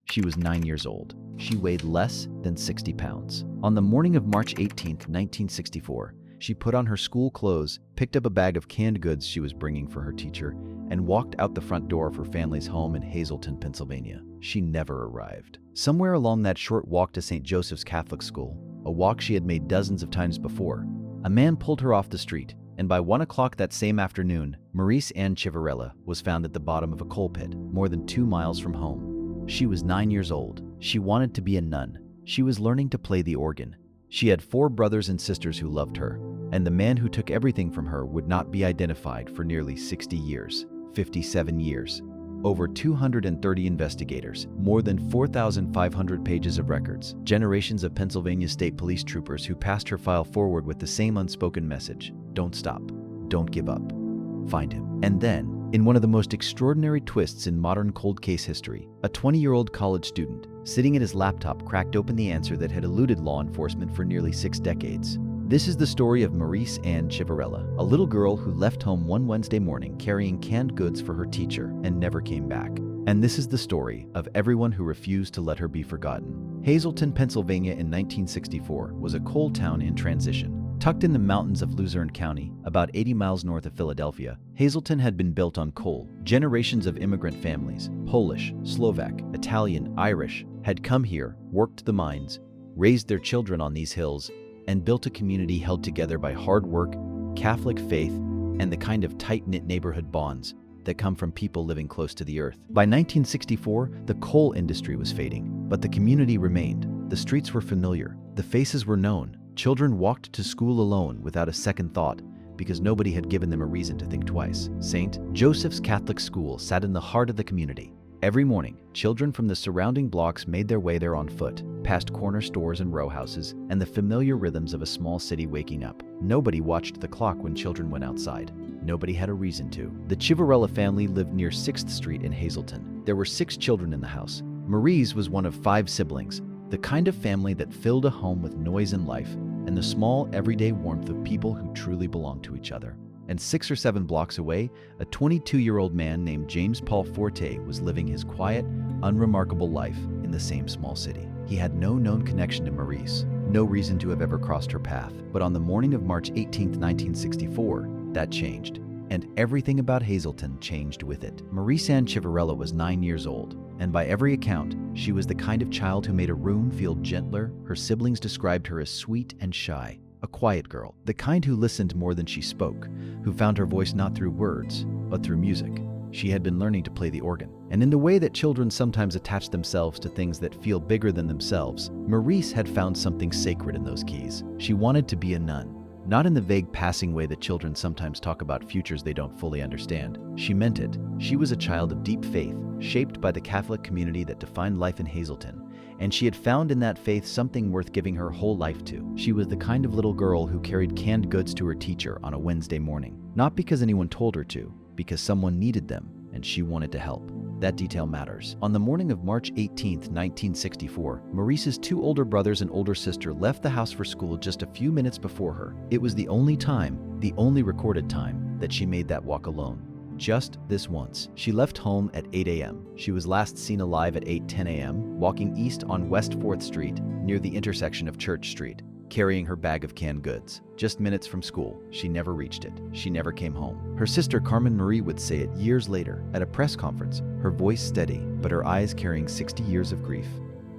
She was 9 years old. She weighed less than 60 pounds. On the morning of March 18, 1964, she put on her school clothes, picked up a bag of canned goods she was bringing for her teacher, and walked out the front door of her family's home in Hazleton, Pennsylvania. She never arrived. Somewhere along that short walk to St. Joseph's Catholic School, a walk she had made dozens of times before, a man pulled her off the street, and by 1 o'clock that same afternoon, Marise Ann Chiverella was found at the bottom of a coal pit, more than 2 miles from home. She was 9 years old. She wanted to be a nun. She was learning to play the organ. She had 4 brothers and sisters who loved her, and the man who took everything from her would not be identified for nearly 60 years, 57 years. Over 230 investigators, more than 4,500 pages of records, generations of Pennsylvania State Police troopers who passed her file forward with the same unspoken message: don't stop, don't give up, find him. And then, in one of the most extraordinary twists in modern cold case history, a 20-year-old college student, sitting at his laptop, cracked open the answer that had eluded law enforcement for nearly 6 decades. This is the story of Marise Ann Chiverella, a little girl who left home one Wednesday morning carrying canned goods for her teacher and never came back. And this is the story of everyone who refused to let her be forgotten. Hazleton, Pennsylvania in 1964 was a coal town in transition. Tucked in the mountains of Luzerne County, about 80 miles north of Philadelphia, Hazleton had been built on coal. Generations of immigrant families, Polish, Slovak, Italian, Irish, had come here, worked the mines, raised their children on these hills, and built a community held together by hard work, Catholic faith, and the kind of tight-knit neighborhood bonds that come from people living close to the earth. By 1964, the coal industry was fading, but the community remained. The streets were familiar. The faces were known. Children walked to school alone without a second thought because nobody had given them a reason to think twice. St. Joseph's Catholic School sat in the heart of the community. Every morning, children from the surrounding blocks made their way there on foot, past corner stores and row houses, and the familiar rhythms of a small city waking up. Nobody watched the clock when children went outside. Nobody had a reason to. The Chiverella family lived near 6th Street in Hazleton. There were 6 children in the house. Marise was one of 5 siblings, the kind of family that filled a home with noise and life, and the small, everyday warmth of people who truly belonged to each other. And 6 or 7 blocks away, a 22-year-old man named James Paul Forte was living his quiet, unremarkable life in the same small city. He had no known connection to Marise, no reason to have ever crossed her path. But on the morning of March 18, 1964, that changed. And everything about Hazleton changed with it. Marise Ann Chiverella was 9 years old, and by every account, she was the kind of child who made a room feel gentler. Her siblings described her as sweet and shy, a quiet girl, the kind who listened more than she spoke, who found her voice not through words, but through music. She had been learning to play the organ. And in the way that children sometimes attach themselves to things that feel bigger than themselves, Marise had found something sacred in those keys. She wanted to be a nun. Not in the vague passing way that children sometimes talk about futures they don't fully understand. She meant it. She was a child of deep faith, shaped by the Catholic community that defined life in Hazleton, and she had found in that faith something worth giving her whole life to. She was the kind of little girl who carried canned goods to her teacher on a Wednesday morning, not because anyone told her to, because someone needed them, and she wanted to help. That detail matters. On the morning of March 18, 1964, Marise's 2 older brothers and older sister left the house for school just a few minutes before her. It was the only time, the only recorded time, that she made that walk alone. Just this once. She left home at 8 a.m. She was last seen alive at 8:10 a.m., walking east on West 4th Street, near the intersection of Church Street, carrying her bag of canned goods. Just minutes from school, she never reached it. She never came home. Her sister Carmen Marie would say it years later at a press conference, her voice steady, but her eyes carrying 60 years of grief.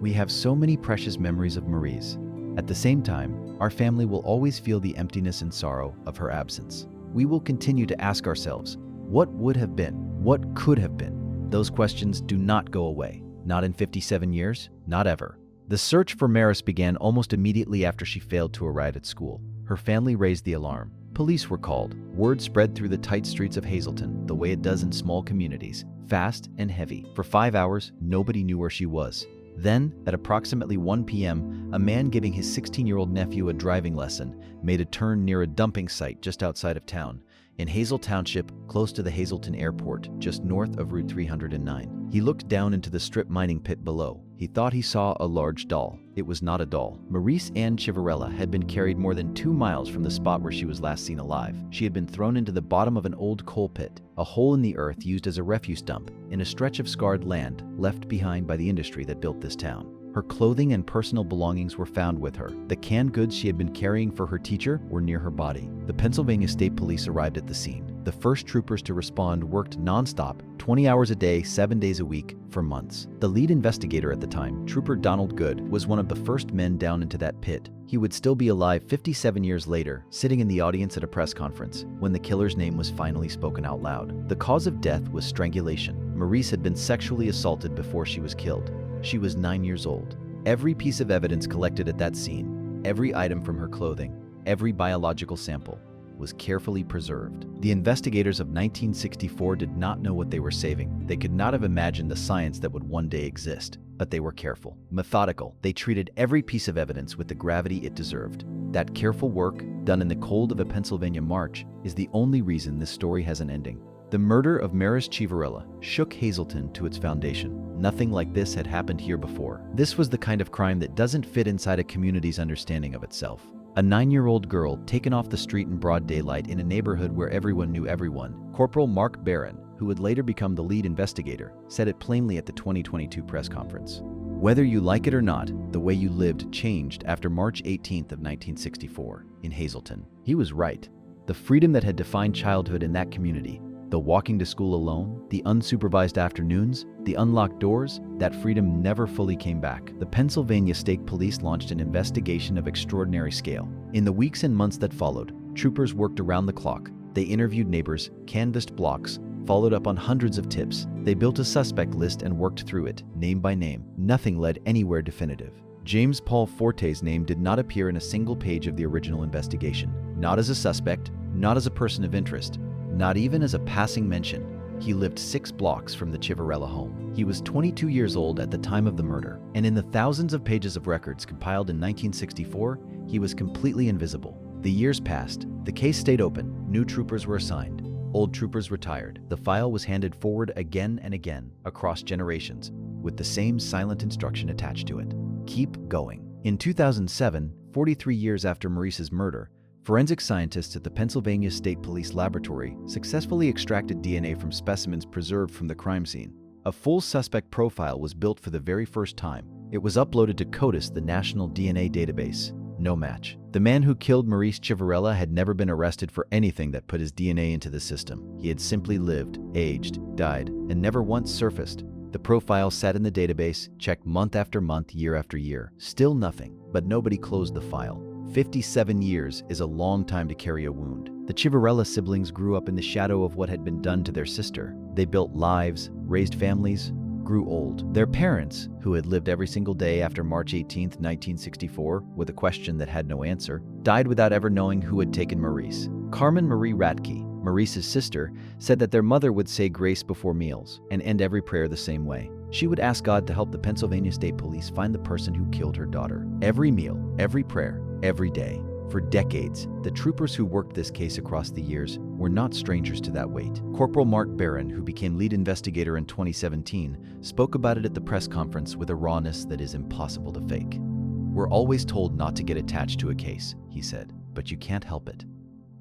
We have so many precious memories of Marise. At the same time, our family will always feel the emptiness and sorrow of her absence. We will continue to ask ourselves, what would have been? What could have been? Those questions do not go away. Not in 57 years, not ever. The search for Marise began almost immediately after she failed to arrive at school. Her family raised the alarm. Police were called. Word spread through the tight streets of Hazleton, the way it does in small communities, fast and heavy. For 5 hours, nobody knew where she was. Then, at approximately 1 p.m., a man giving his 16-year-old nephew a driving lesson made a turn near a dumping site just outside of town, in Hazel Township, close to the Hazleton Airport, just north of Route 309. He looked down into the strip mining pit below. He thought he saw a large doll. It was not a doll. Marise Ann Chiverella had been carried more than 2 miles from the spot where she was last seen alive. She had been thrown into the bottom of an old coal pit, a hole in the earth used as a refuse dump, in a stretch of scarred land left behind by the industry that built this town. Her clothing and personal belongings were found with her. The canned goods she had been carrying for her teacher were near her body. The Pennsylvania State Police arrived at the scene. The first troopers to respond worked non-stop, 20 hours a day, 7 days a week, for months. The lead investigator at the time, Trooper Donald Good, was one of the first men down into that pit. He would still be alive 57 years later, sitting in the audience at a press conference, when the killer's name was finally spoken out loud. The cause of death was strangulation. Marise had been sexually assaulted before she was killed. She was 9 years old. Every piece of evidence collected at that scene, every item from her clothing, every biological sample, was carefully preserved. The investigators of 1964 did not know what they were saving. They could not have imagined the science that would one day exist, but they were careful, methodical. They treated every piece of evidence with the gravity it deserved. That careful work, done in the cold of a Pennsylvania March, is the only reason this story has an ending. The murder of Marise Chiverella shook Hazleton to its foundation. Nothing like this had happened here before. This was the kind of crime that doesn't fit inside a community's understanding of itself. A 9-year-old girl taken off the street in broad daylight in a neighborhood where everyone knew everyone. Corporal Mark Barron, who would later become the lead investigator, said it plainly at the 2022 press conference. Whether you like it or not, the way you lived changed after March 18th of 1964 in Hazleton. He was right. The freedom that had defined childhood in that community, the walking to school alone, the unsupervised afternoons, the unlocked doors, that freedom never fully came back. The Pennsylvania State Police launched an investigation of extraordinary scale. In the weeks and months that followed, troopers worked around the clock. They interviewed neighbors, canvassed blocks, followed up on hundreds of tips. They built a suspect list and worked through it, name by name. Nothing led anywhere definitive. James Paul Forte's name did not appear in a single page of the original investigation. Not as a suspect, not as a person of interest, not even as a passing mention. He lived 6 blocks from the Chiverella home. He was 22 years old at the time of the murder, and in the thousands of pages of records compiled in 1964, he was completely invisible. The years passed. The case stayed open. New troopers were assigned. Old troopers retired. The file was handed forward again and again, across generations, with the same silent instruction attached to it. Keep going. In 2007, 43 years after Marise's murder, forensic scientists at the Pennsylvania State Police Laboratory successfully extracted DNA from specimens preserved from the crime scene. A full suspect profile was built for the very first time. It was uploaded to CODIS, the national DNA database. No match. The man who killed Marise Chiverella had never been arrested for anything that put his DNA into the system. He had simply lived, aged, died, and never once surfaced. The profile sat in the database, checked month after month, year after year. Still nothing, but nobody closed the file. 57 years is a long time to carry a wound. The Chiverella siblings grew up in the shadow of what had been done to their sister. They built lives, raised families, grew old. Their parents, who had lived every single day after March 18, 1964, with a question that had no answer, died without ever knowing who had taken Marise. Carmen Marie Radke, Marise's sister, said that their mother would say grace before meals and end every prayer the same way. She would ask God to help the Pennsylvania State Police find the person who killed her daughter. Every meal, every prayer, every day. For decades, the troopers who worked this case across the years were not strangers to that weight. Corporal Mark Barron, who became lead investigator in 2017, spoke about it at the press conference with a rawness that is impossible to fake. "We're always told not to get attached to a case," he said, "but you can't help it."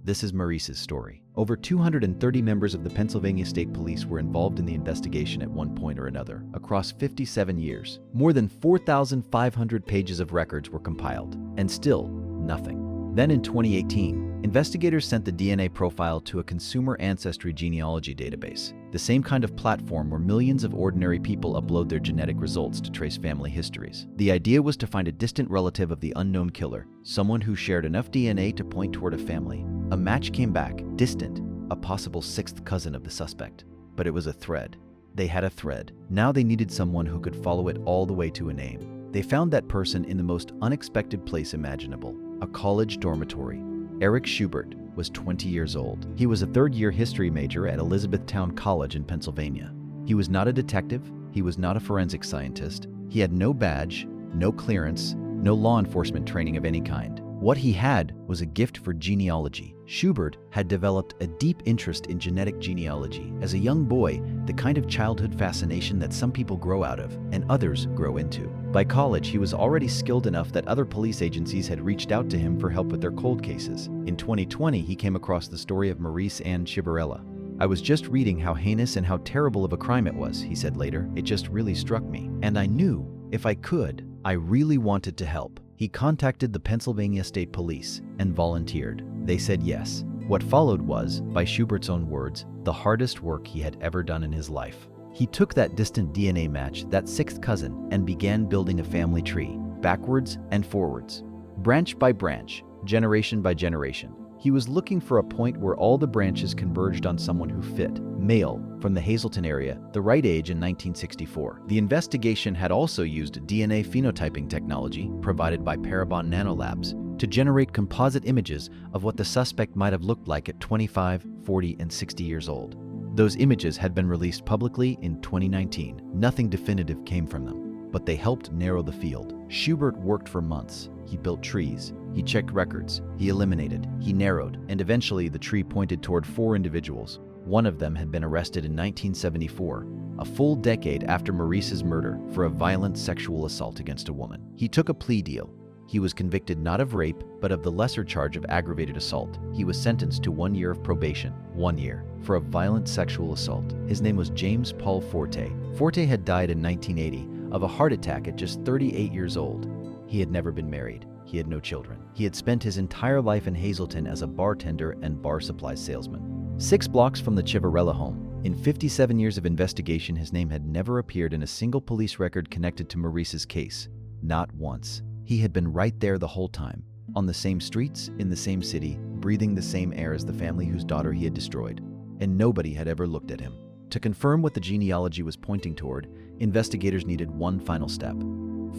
This is Marise's story. Over 230 members of the Pennsylvania State Police were involved in the investigation at one point or another, across 57 years. More than 4,500 pages of records were compiled, and still, nothing. Then in 2018, investigators sent the DNA profile to a consumer ancestry genealogy database, the same kind of platform where millions of ordinary people upload their genetic results to trace family histories. The idea was to find a distant relative of the unknown killer, someone who shared enough DNA to point toward a family. A match came back, distant, a possible 6th cousin of the suspect. But it was a thread. They had a thread. Now they needed someone who could follow it all the way to a name. They found that person in the most unexpected place imaginable, a college dormitory. Eric Schubert was 20 years old. He was a third-year history major at Elizabethtown College in Pennsylvania. He was not a detective. He was not a forensic scientist. He had no badge, no clearance, no law enforcement training of any kind. What he had was a gift for genealogy. Schubert had developed a deep interest in genetic genealogy. As a young boy, the kind of childhood fascination that some people grow out of and others grow into. By college, he was already skilled enough that other police agencies had reached out to him for help with their cold cases. In 2020, he came across the story of Marise Ann Chiverella. "I was just reading how heinous and how terrible of a crime it was," he said later. "It just really struck me. And I knew, if I could, I really wanted to help." He contacted the Pennsylvania State Police and volunteered. They said yes. What followed was, by Schubert's own words, the hardest work he had ever done in his life. He took that distant DNA match, that sixth cousin, and began building a family tree, backwards and forwards, branch by branch, generation by generation. He was looking for a point where all the branches converged on someone who fit, male, from the Hazleton area, the right age in 1964. The investigation had also used DNA phenotyping technology provided by Parabon Nanolabs to generate composite images of what the suspect might have looked like at 25, 40, and 60 years old. Those images had been released publicly in 2019. Nothing definitive came from them, but they helped narrow the field. Schubert worked for months. He built trees. He checked records. He eliminated. He narrowed. And eventually the tree pointed toward 4 individuals. One of them had been arrested in 1974, a full decade after Marise's murder, for a violent sexual assault against a woman. He took a plea deal. He was convicted not of rape, but of the lesser charge of aggravated assault. He was sentenced to 1 year of probation, 1 year, for a violent sexual assault. His name was James Paul Forte. Forte had died in 1980 of a heart attack at just 38 years old. He had never been married. He had no children. He had spent his entire life in Hazleton as a bartender and bar supply salesman. 6 blocks from the Chiverella home. In 57 years of investigation, his name had never appeared in a single police record connected to Marise's case. Not once. He had been right there the whole time, on the same streets, in the same city, breathing the same air as the family whose daughter he had destroyed. And nobody had ever looked at him. To confirm what the genealogy was pointing toward, investigators needed one final step.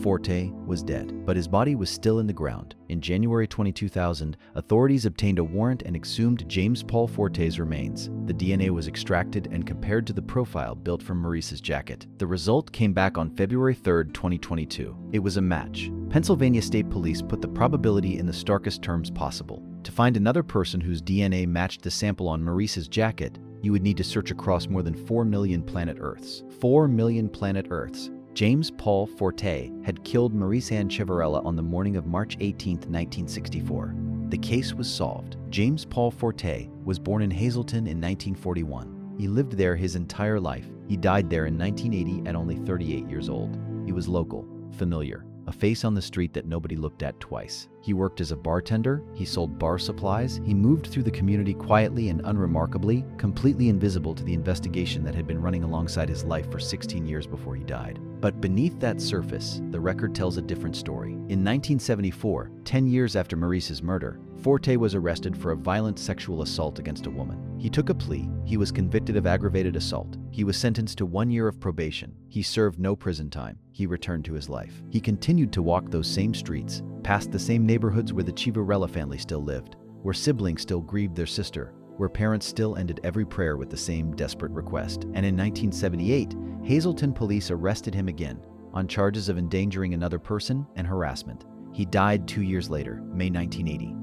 Forte was dead, but his body was still in the ground. In January 2000, authorities obtained a warrant and exhumed James Paul Forte's remains. The DNA was extracted and compared to the profile built from Marise's jacket. The result came back on February 3, 2022. It was a match. Pennsylvania State Police put the probability in the starkest terms possible. To find another person whose DNA matched the sample on Marise's jacket, you would need to search across more than 4 million planet Earths. 4 million planet Earths. James Paul Forte had killed Marise Ann Chiverella on the morning of March 18, 1964. The case was solved. James Paul Forte was born in Hazleton in 1941. He lived there his entire life. He died there in 1980 at only 38 years old. He was local, familiar, a face on the street that nobody looked at twice. He worked as a bartender, he sold bar supplies, he moved through the community quietly and unremarkably, completely invisible to the investigation that had been running alongside his life for 16 years before he died. But beneath that surface, the record tells a different story. In 1974, 10 years after Marise's murder, Forte was arrested for a violent sexual assault against a woman. He took a plea. He was convicted of aggravated assault. He was sentenced to 1 year of probation. He served no prison time. He returned to his life. He continued to walk those same streets, past the same neighborhoods where the Chiverella family still lived, where siblings still grieved their sister, where parents still ended every prayer with the same desperate request. And in 1978, Hazleton police arrested him again on charges of endangering another person and harassment. He died 2 years later, May 1980.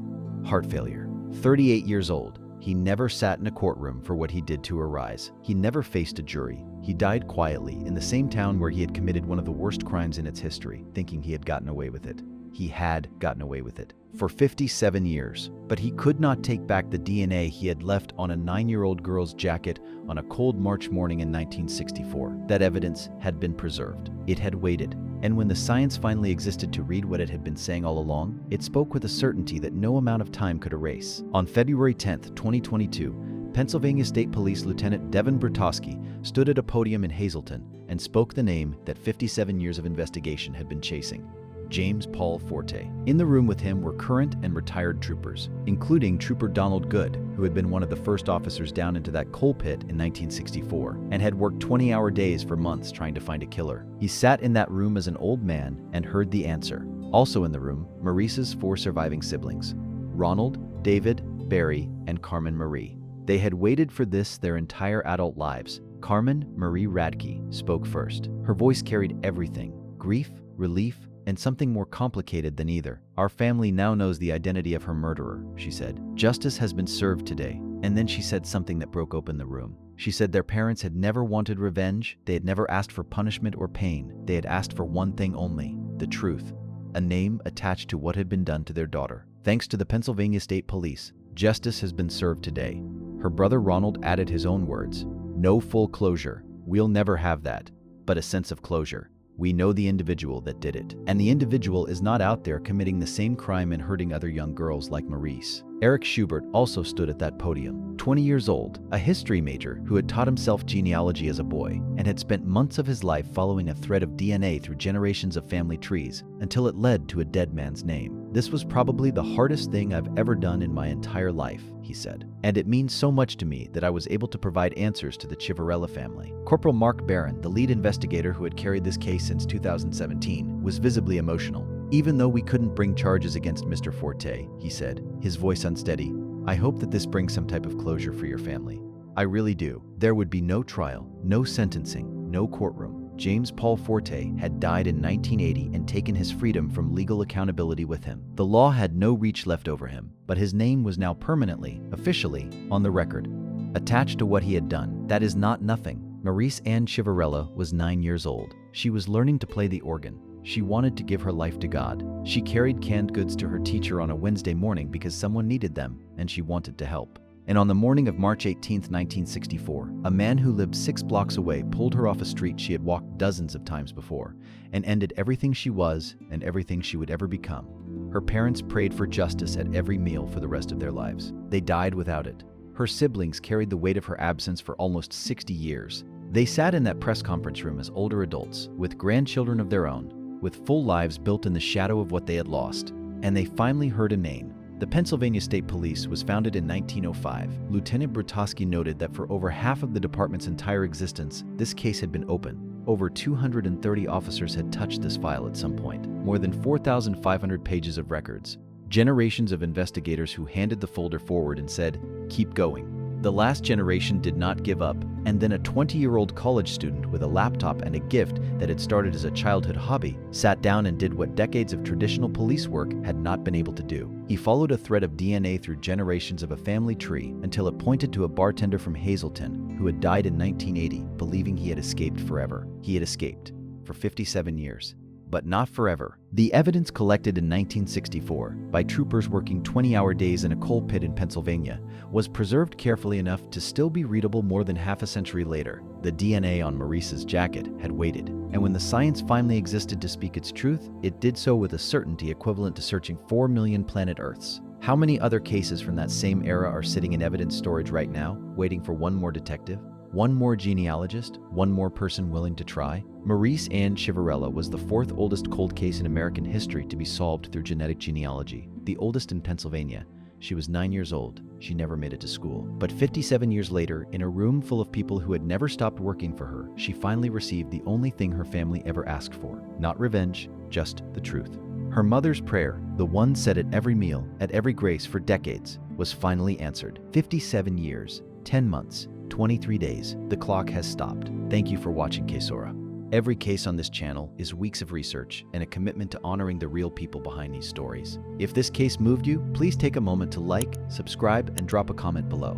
Heart failure. 38 years old. He never sat in a courtroom for what he did to Arise. He never faced a jury. He died quietly in the same town where he had committed one of the worst crimes in its history, thinking he had gotten away with it. He had gotten away with it for 57 years, but he could not take back the DNA he had left on a 9-year-old girl's jacket on a cold March morning in 1964. That evidence had been preserved. It had waited, and when the science finally existed to read what it had been saying all along, it spoke with a certainty that no amount of time could erase. On February 10, 2022, Pennsylvania State Police Lieutenant Devin Bertosky stood at a podium in Hazleton and spoke the name that 57 years of investigation had been chasing. James Paul Forte. In the room with him were current and retired troopers, including Trooper Donald Good, who had been one of the first officers down into that coal pit in 1964 and had worked 20-hour days for months trying to find a killer. He sat in that room as an old man and heard the answer. Also in the room, Marise's 4 surviving siblings, Ronald, David, Barry, and Carmen Marie. They had waited for this their entire adult lives. Carmen Marie Radke spoke first. Her voice carried everything: grief, relief, and something more complicated than either. Our family now knows the identity of her murderer, she said. Justice has been served today. And then she said something that broke open the room. She said their parents had never wanted revenge, they had never asked for punishment or pain, they had asked for one thing only, the truth. A name attached to what had been done to their daughter. Thanks to the Pennsylvania State Police, justice has been served today. Her brother Ronald added his own words. No full closure. We'll never have that. But a sense of closure. We know the individual that did it. And the individual is not out there committing the same crime and hurting other young girls like Marise. Eric Schubert also stood at that podium. 20 years old, a history major who had taught himself genealogy as a boy and had spent months of his life following a thread of DNA through generations of family trees until it led to a dead man's name. This was probably the hardest thing I've ever done in my entire life, he said. And it means so much to me that I was able to provide answers to the Chiverella family. Corporal Mark Barron, the lead investigator who had carried this case since 2017, was visibly emotional. Even though we couldn't bring charges against Mr. Forte, he said, his voice unsteady, I hope that this brings some type of closure for your family. I really do. There would be no trial, no sentencing, no courtroom. James Paul Forte had died in 1980 and taken his freedom from legal accountability with him. The law had no reach left over him, but his name was now permanently, officially, on the record. Attached to what he had done, that is not nothing. Marise Ann Chiverella was 9 years old. She was learning to play the organ. She wanted to give her life to God. She carried canned goods to her teacher on a Wednesday morning because someone needed them, and she wanted to help. And on the morning of March 18, 1964, a man who lived 6 blocks away pulled her off a street she had walked dozens of times before, and ended everything she was and everything she would ever become. Her parents prayed for justice at every meal for the rest of their lives. They died without it. Her siblings carried the weight of her absence for almost 60 years. They sat in that press conference room as older adults, with grandchildren of their own, with full lives built in the shadow of what they had lost. And they finally heard a name. The Pennsylvania State Police was founded in 1905. Lieutenant Brutowski noted that for over half of the department's entire existence, this case had been open. Over 230 officers had touched this file at some point. More than 4,500 pages of records. Generations of investigators who handed the folder forward and said, keep going. The last generation did not give up, and then a 20-year-old college student with a laptop and a gift that had started as a childhood hobby sat down and did what decades of traditional police work had not been able to do. He followed a thread of DNA through generations of a family tree until it pointed to a bartender from Hazleton who had died in 1980, believing he had escaped forever. He had escaped for 57 years. But not forever. The evidence collected in 1964 by troopers working 20-hour days in a coal pit in Pennsylvania was preserved carefully enough to still be readable more than half a century later. The DNA on Marise's jacket had waited, and when the science finally existed to speak its truth, it did so with a certainty equivalent to searching 4 million planet Earths. How many other cases from that same era are sitting in evidence storage right now, waiting for one more detective? One more genealogist? One more person willing to try? Marise Ann Chiverella was the 4th oldest cold case in American history to be solved through genetic genealogy, the oldest in Pennsylvania. She was 9 years old. She never made it to school. But 57 years later, in a room full of people who had never stopped working for her, she finally received the only thing her family ever asked for. Not revenge, just the truth. Her mother's prayer, the one said at every meal, at every grace for decades, was finally answered. 57 years, 10 months, 23 days. The clock has stopped. Thank you for watching Caseora. Every case on this channel is weeks of research and a commitment to honoring the real people behind these stories. If this case moved you, please take a moment to like, subscribe, and drop a comment below.